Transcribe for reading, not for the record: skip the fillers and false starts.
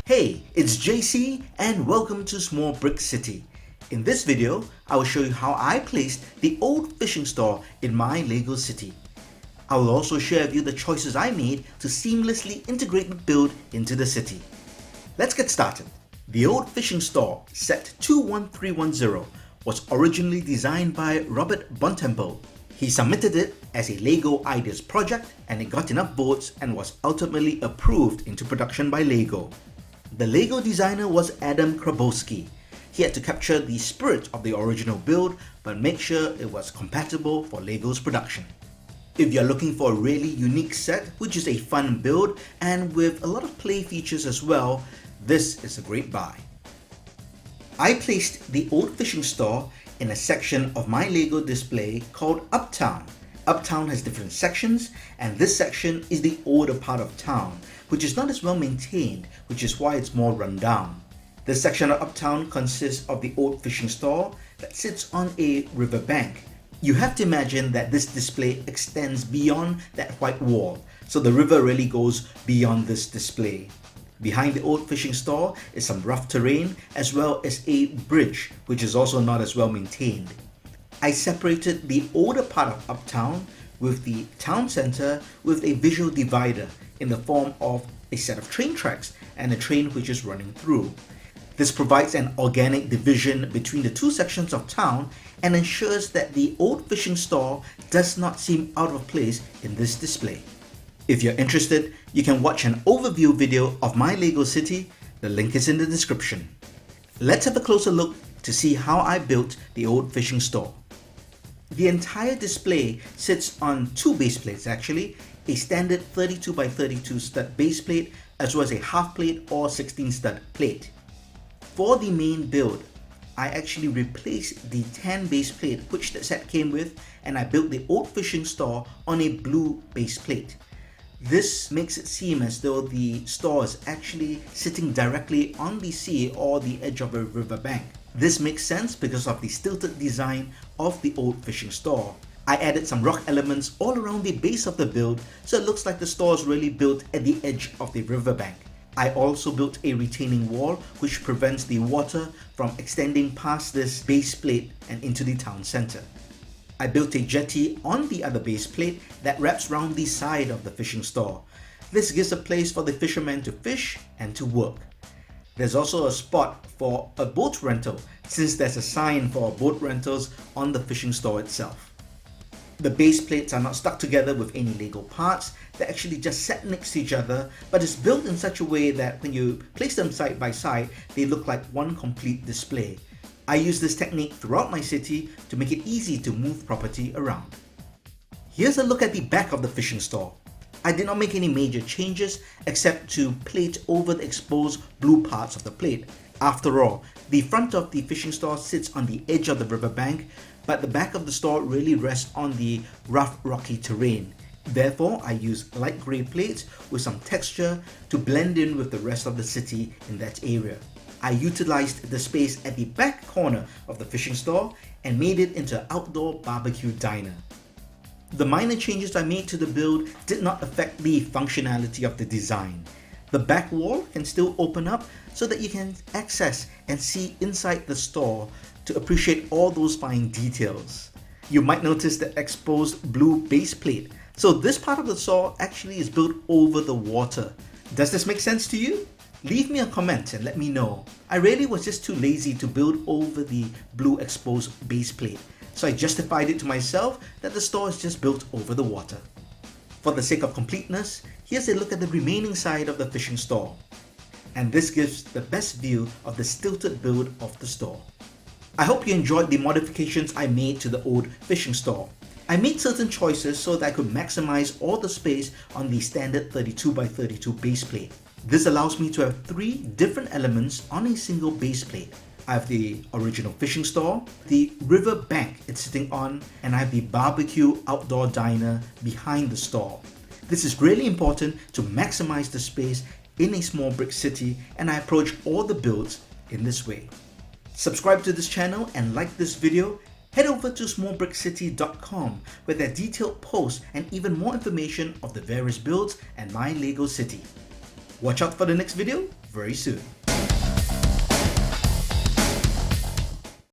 Hey, it's JC and welcome to Small Brick City. In this video, I will show you how I placed the old fishing store in my Lego city. I will also share with you the choices I made to seamlessly integrate the build into the city. Let's get started. The old fishing store, set 21310, was originally designed by Robert Bontempo. He submitted it as a Lego Ideas project and it got enough votes and was ultimately approved into production by Lego. The Lego designer was Adam Krabowski. He had to capture the spirit of the original build but make sure it was compatible for Lego's production. If you're looking for a really unique set, which is a fun build and with a lot of play features as well, this is a great buy. I placed the old fishing store in a section of my Lego display called Uptown. Uptown has different sections and this section is the older part of town, which is not as well maintained, which is why it's more run down. This section of Uptown consists of the old fishing store that sits on a riverbank. You have to imagine that this display extends beyond that white wall, so the river really goes beyond this display. Behind the old fishing store is some rough terrain as well as a bridge, which is also not as well maintained. I separated the older part of Uptown with the town center with a visual divider in the form of a set of train tracks and a train which is running through. This provides an organic division between the two sections of town and ensures that the old fishing store does not seem out of place in this display. If you're interested, you can watch an overview video of my Lego city. The link is in the description. Let's have a closer look to see how I built the old fishing store. The entire display sits on two base plates actually, a standard 32 by 32 stud base plate as well as a half plate or 16 stud plate. For the main build, I actually replaced the tan base plate which the set came with and I built the old fishing store on a blue base plate. This makes it seem as though the store is actually sitting directly on the sea or the edge of a riverbank. This makes sense because of the stilted design of the old fishing store. I added some rock elements all around the base of the build so it looks like the store is really built at the edge of the riverbank. I also built a retaining wall which prevents the water from extending past this base plate and into the town center. I built a jetty on the other base plate that wraps around the side of the fishing store. This gives a place for the fishermen to fish and to work. There's also a spot for a boat rental since there's a sign for boat rentals on the fishing store itself. The base plates are not stuck together with any Lego parts, they're actually just set next to each other, but it's built in such a way that when you place them side by side, they look like one complete display. I use this technique throughout my city to make it easy to move property around. Here's a look at the back of the fishing store. I did not make any major changes except to plate over the exposed blue parts of the plate. After all, the front of the fishing store sits on the edge of the riverbank, but the back of the store really rests on the rough rocky terrain. Therefore, I use light grey plates with some texture to blend in with the rest of the city in that area. I utilized the space at the back corner of the fishing store and made it into an outdoor barbecue diner. The minor changes I made to the build did not affect the functionality of the design. The back wall can still open up so that you can access and see inside the store to appreciate all those fine details. You might notice the exposed blue base plate. So this part of the store actually is built over the water. Does this make sense to you? Leave me a comment and let me know. I really was just too lazy to build over the blue exposed base plate, so I justified it to myself that the store is just built over the water. For the sake of completeness, here's a look at the remaining side of the fishing store. And this gives the best view of the stilted build of the store. I hope you enjoyed the modifications I made to the old fishing store. I made certain choices so that I could maximize all the space on the standard 32 by 32 base plate. This allows me to have three different elements on a single base plate. I have the original fishing store, the river bank it's sitting on, and I have the barbecue outdoor diner behind the store. This is really important to maximize the space in a small brick city, and I approach all the builds in this way. Subscribe to this channel and like this video. Head over to smallbrickcity.com where there are detailed posts and even more information of the various builds and my Lego city. Watch out for the next video. very soon.